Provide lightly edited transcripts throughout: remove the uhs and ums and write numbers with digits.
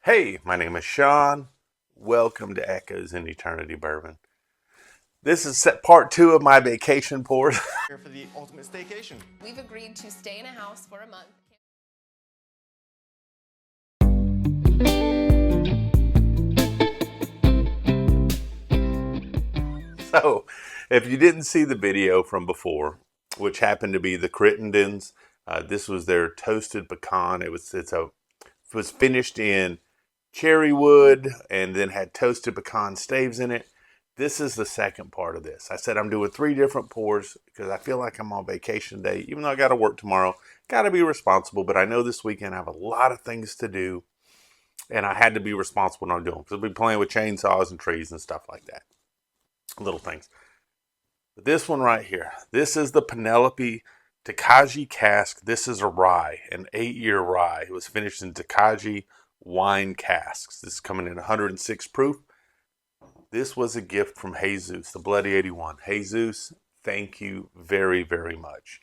Hey, my name is Sean. Welcome to Echoes in Eternity Bourbon. This is part two of my vacation pours. Here for the ultimate staycation. We've agreed to stay in a house for a month. So, if you didn't see the video from before, which happened to be the Crittendens, this was their toasted pecan. It was finished in cherry wood and then had toasted pecan staves in it. This is the second part of this. I said I'm doing 3 different pours because I feel like I'm on vacation day. Even though I got to work tomorrow, got to be responsible. But I know this weekend I have a lot of things to do, and I had to be responsible when I'm doing. Because I'll be playing with chainsaws and trees and stuff like that, little things. But this one right here, this is the Penelope Tokaji cask. This is a rye, an 8-year rye. It was finished in Tokaji wine casks. This is coming in 106 proof. This was a gift from Jesus, the Bloody81. Jesus, thank you very, very much.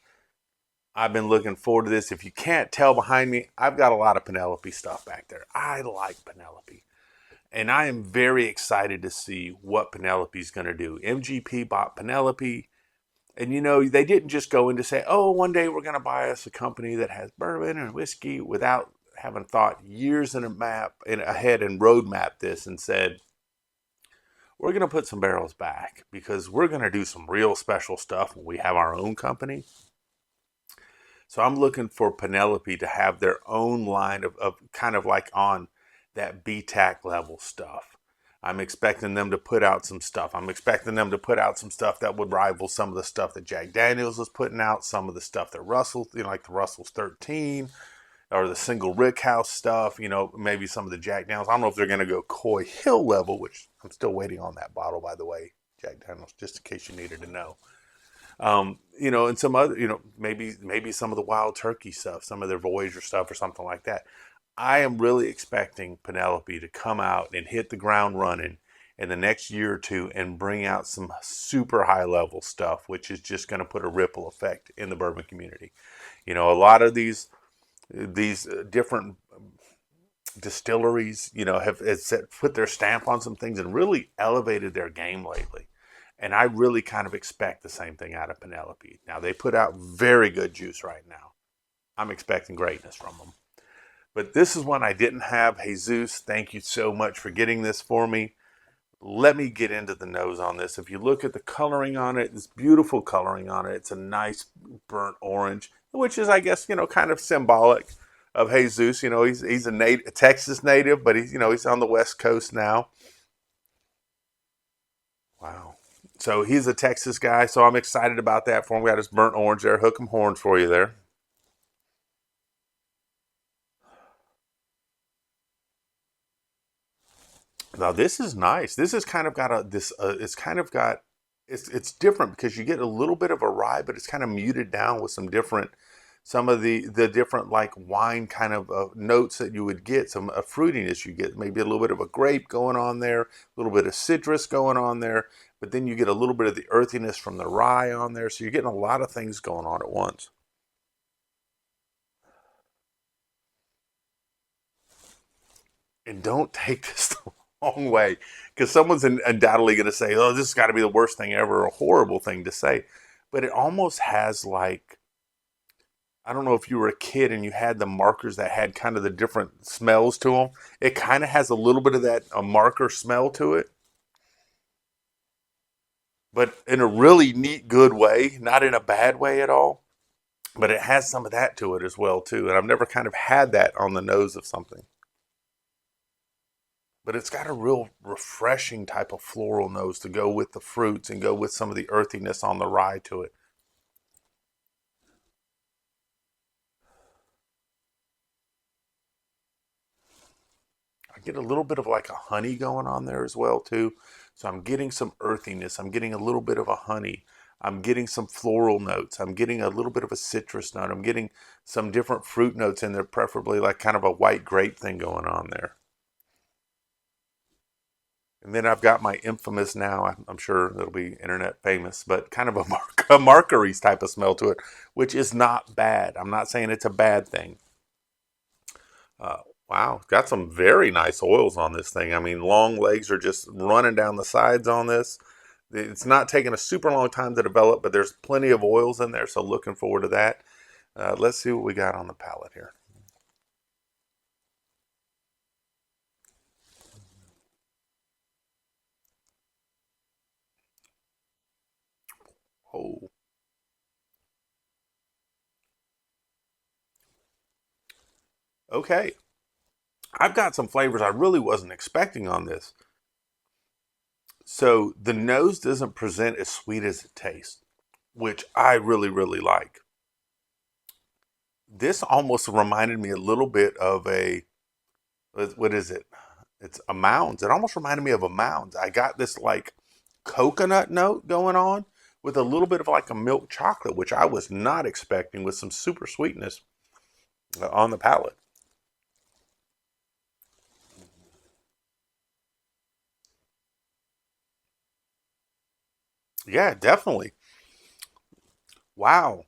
I've been looking forward to this. If you can't tell behind me, I've got a lot of Penelope stuff back there. I like Penelope. And I am very excited to see what Penelope's going to do. MGP bought Penelope. And, you know, they didn't just go in to say, oh, one day we're going to buy us a company that has bourbon and whiskey without having thought years in ahead and roadmap this and said, we're going to put some barrels back because we're going to do some real special stuff when we have our own company. So I'm looking for Penelope to have their own line of kind of like on that BTAC level stuff. I'm expecting them to put out some stuff. I'm expecting them to put out some stuff that would rival some of the stuff that Jack Daniels is putting out, some of the stuff that Russell, like the Russell's 13 or the single Rickhouse stuff, maybe some of the Jack Daniels. I don't know if they're going to go Coy Hill level, which I'm still waiting on that bottle, by the way, Jack Daniels, just in case you needed to know. And some other, maybe some of the Wild Turkey stuff, some of their Voyager stuff or something like that. I am really expecting Penelope to come out and hit the ground running in the next year or two and bring out some super high level stuff, which is just going to put a ripple effect in the bourbon community. A lot of these different distilleries, have put their stamp on some things and really elevated their game lately. And I really kind of expect the same thing out of Penelope. Now, they put out very good juice right now. I'm expecting greatness from them. But this is one I didn't have. Jesus, thank you so much for getting this for me. Let me get into the nose on this. If you look at the coloring on it, it's beautiful coloring on it. It's a nice burnt orange, which is, I guess, kind of symbolic of Jesus. He's a Texas native, but he's on the West Coast now. Wow. So he's a Texas guy, so I'm excited about that for him. We got his burnt orange there. Hook 'em horns for you there. Now this is nice. This has kind of got it's different because you get a little bit of a rye, but it's kind of muted down with some of the different like wine kind of notes that you would get, some fruitiness you get, maybe a little bit of a grape going on there, a little bit of citrus going on there, but then you get a little bit of the earthiness from the rye on there. So you're getting a lot of things going on at once. And don't take this the wrong way, because someone's undoubtedly going to say, oh, this has got to be the worst thing ever, or a horrible thing to say. But it almost has like, I don't know if you were a kid and you had the markers that had kind of the different smells to them. It kind of has a little bit of that a marker smell to it, but in a really neat, good way, not in a bad way at all. But it has some of that to it as well, too. And I've never kind of had that on the nose of something. But it's got a real refreshing type of floral nose to go with the fruits and go with some of the earthiness on the rye to it. I get a little bit of like a honey going on there as well too. So I'm getting some earthiness. I'm getting a little bit of a honey. I'm getting some floral notes. I'm getting a little bit of a citrus note. I'm getting some different fruit notes in there, preferably like kind of a white grape thing going on there. And then I've got my infamous now, I'm sure it'll be internet famous, but kind of a Marqueries type of smell to it, which is not bad. I'm not saying it's a bad thing. Wow, got some very nice oils on this thing. I mean, long legs are just running down the sides on this. It's not taking a super long time to develop, but there's plenty of oils in there, so looking forward to that. Let's see what we got on the palate here. Oh, okay. I've got some flavors I really wasn't expecting on this. So the nose doesn't present as sweet as it tastes, which I really, really like. This almost reminded me a little bit of what is it? It's a Mounds. It almost reminded me of a Mounds. I got this like coconut note going on with a little bit of like a milk chocolate, which I was not expecting, with some super sweetness on the palate. Yeah, definitely. Wow.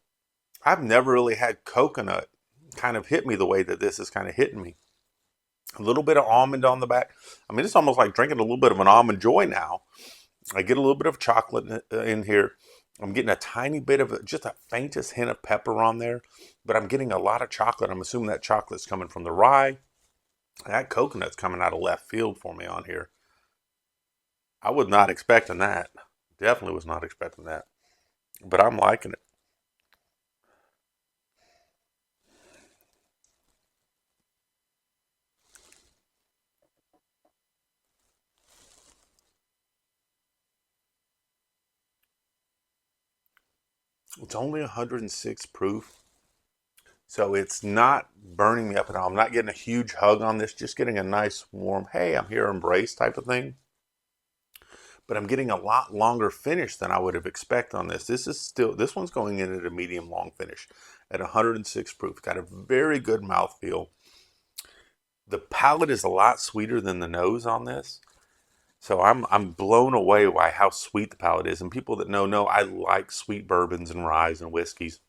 I've never really had coconut kind of hit me the way that this is kind of hitting me. A little bit of almond on the back. I mean, it's almost like drinking a little bit of an almond joy now. I get a little bit of chocolate in here. I'm getting a tiny bit of just a faintest hint of pepper on there, but I'm getting a lot of chocolate. I'm assuming that chocolate's coming from the rye. That coconut's coming out of left field for me on here. I was not expecting that. Definitely was not expecting that, but I'm liking it. It's only 106 proof, so it's not burning me up at all. I'm not getting a huge hug on this, just getting a nice warm, hey, I'm here, embrace type of thing. But I'm getting a lot longer finish than I would have expected on this. This one's going in at a medium long finish at 106 proof. Got a very good mouthfeel. The palate is a lot sweeter than the nose on this. So I'm blown away by how sweet the palate is. And people that know I like sweet bourbons and ryes and whiskeys.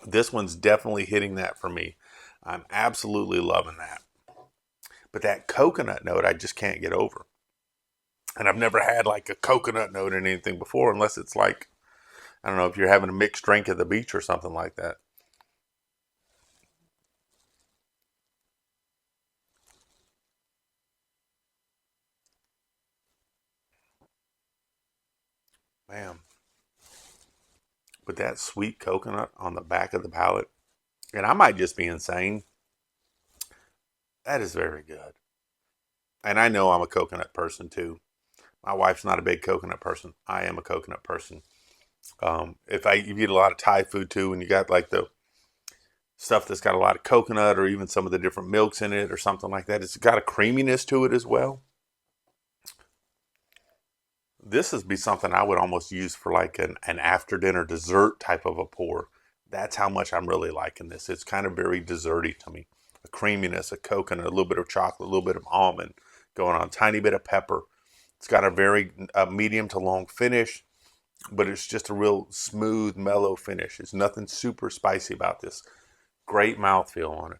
This one's definitely hitting that for me. I'm absolutely loving that. But that coconut note I just can't get over. And I've never had like a coconut note in anything before, unless it's like, I don't know, if you're having a mixed drink at the beach or something like that. Man, with that sweet coconut on the back of the palate, and I might just be insane, that is very good. And I know I'm a coconut person too. My wife's not a big coconut person. I am a coconut person. If you eat a lot of Thai food too, and you got like the stuff that's got a lot of coconut or even some of the different milks in it or something like that, it's got a creaminess to it as well. This would be something I would almost use for like an after dinner dessert type of a pour. That's how much I'm really liking this. It's kind of very desserty to me. A creaminess, a coconut, a little bit of chocolate, a little bit of almond going on, tiny bit of pepper. It's got a very medium to long finish, but it's just a real smooth, mellow finish. It's nothing super spicy about this. Great mouthfeel on it.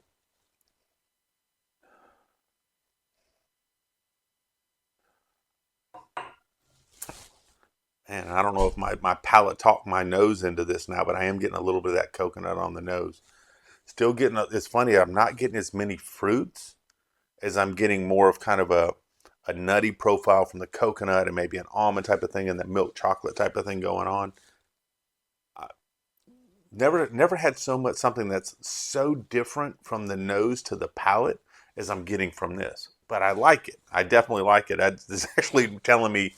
And I don't know if my palate talked my nose into this now, but I am getting a little bit of that coconut on the nose. Still getting, it's funny, I'm not getting as many fruits as I'm getting more of kind of a nutty profile from the coconut and maybe an almond type of thing and that milk chocolate type of thing going on. I never had so much something that's so different from the nose to the palate as I'm getting from this. But I like it. I definitely like it. It's actually telling me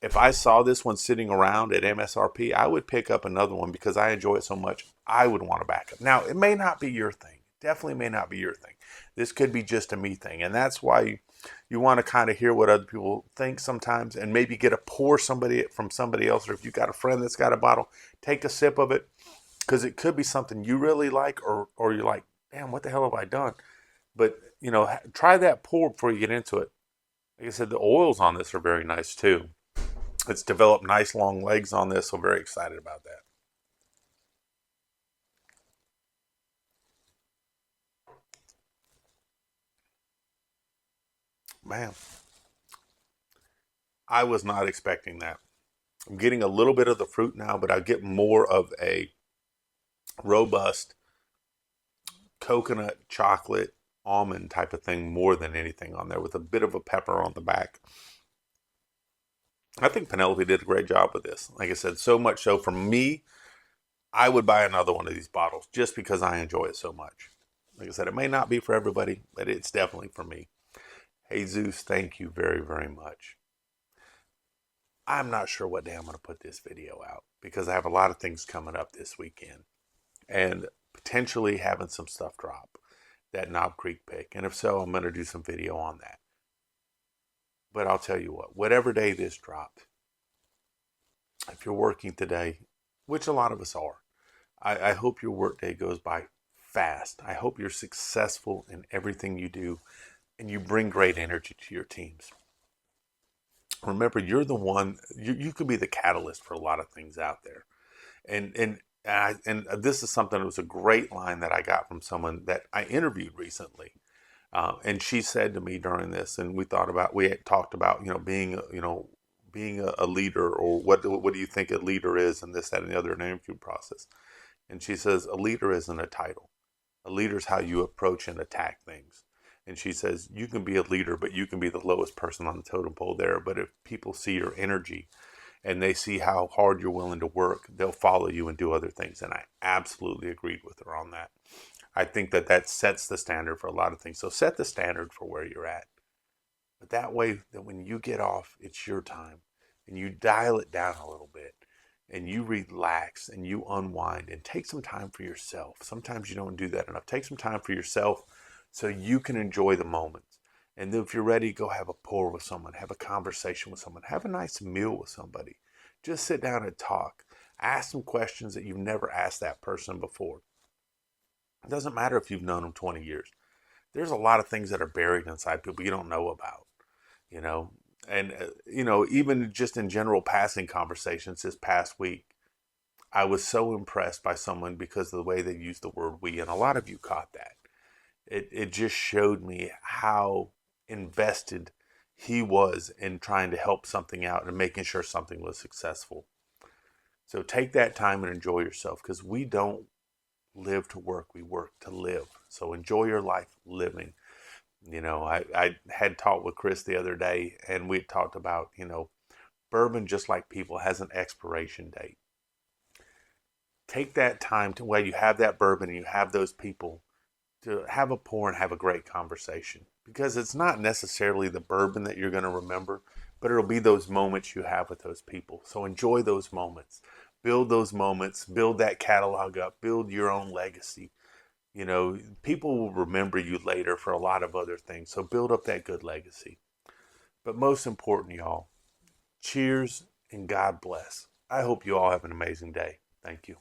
if I saw this one sitting around at MSRP, I would pick up another one because I enjoy it so much. I would want to back up. Now, it may not be your thing. Definitely may not be your thing. This could be just a me thing. And that's why you want to kind of hear what other people think sometimes and maybe get a pour from somebody else. Or if you got a friend that's got a bottle, take a sip of it because it could be something you really like or you're like, damn, what the hell have I done? But, try that pour before you get into it. Like I said, the oils on this are very nice too. It's developed nice long legs on this, so very excited about that. Man, I was not expecting that. I'm getting a little bit of the fruit now, but I get more of a robust coconut, chocolate, almond type of thing more than anything on there, with a bit of a pepper on the back. I think Penelope did a great job with this. Like I said, so much so for me, I would buy another one of these bottles just because I enjoy it so much. Like I said, it may not be for everybody, but it's definitely for me. Jesus, thank you very, very much. I'm not sure what day I'm going to put this video out because I have a lot of things coming up this weekend and potentially having some stuff drop, that Knob Creek pick. And if so, I'm going to do some video on that. But I'll tell you what, whatever day this dropped, if you're working today, which a lot of us are, I hope your workday goes by fast. I hope you're successful in everything you do and you bring great energy to your teams. Remember, you're the one, you could be the catalyst for a lot of things out there. And this is something that was a great line that I got from someone that I interviewed recently. And she said to me during this, and we had talked about, being a leader, or what do you think a leader is, and this, that, and the other in the interview process. And she says, a leader isn't a title. A leader is how you approach and attack things. And she says, you can be a leader, but you can be the lowest person on the totem pole there. But if people see your energy and they see how hard you're willing to work, they'll follow you and do other things. And I absolutely agreed with her on that. I think that sets the standard for a lot of things. So set the standard for where you're at. But that way, that when you get off, it's your time. And you dial it down a little bit. And you relax and you unwind and take some time for yourself. Sometimes you don't do that enough. Take some time for yourself so you can enjoy the moments. And then if you're ready, go have a pour with someone, have a conversation with someone, have a nice meal with somebody. Just sit down and talk. Ask some questions that you've never asked that person before. It doesn't matter if you've known them 20 years. There's a lot of things that are buried inside people you don't know about, And, even just in general passing conversations this past week, I was so impressed by someone because of the way they used the word we, and a lot of you caught that. It just showed me how invested he was in trying to help something out and making sure something was successful. So take that time and enjoy yourself, because we don't live to work, we work to live. So enjoy your life living. I had talked with Chris the other day, and we talked about, bourbon, just like people, has an expiration date. Take that time to, while you have that bourbon and you have those people, to have a pour and have a great conversation. Because it's not necessarily the bourbon that you're going to remember, but it'll be those moments you have with those people. So enjoy those moments. Build those moments. Build that catalog up. Build your own legacy. People will remember you later for a lot of other things. So build up that good legacy. But most important, y'all, cheers and God bless. I hope you all have an amazing day. Thank you.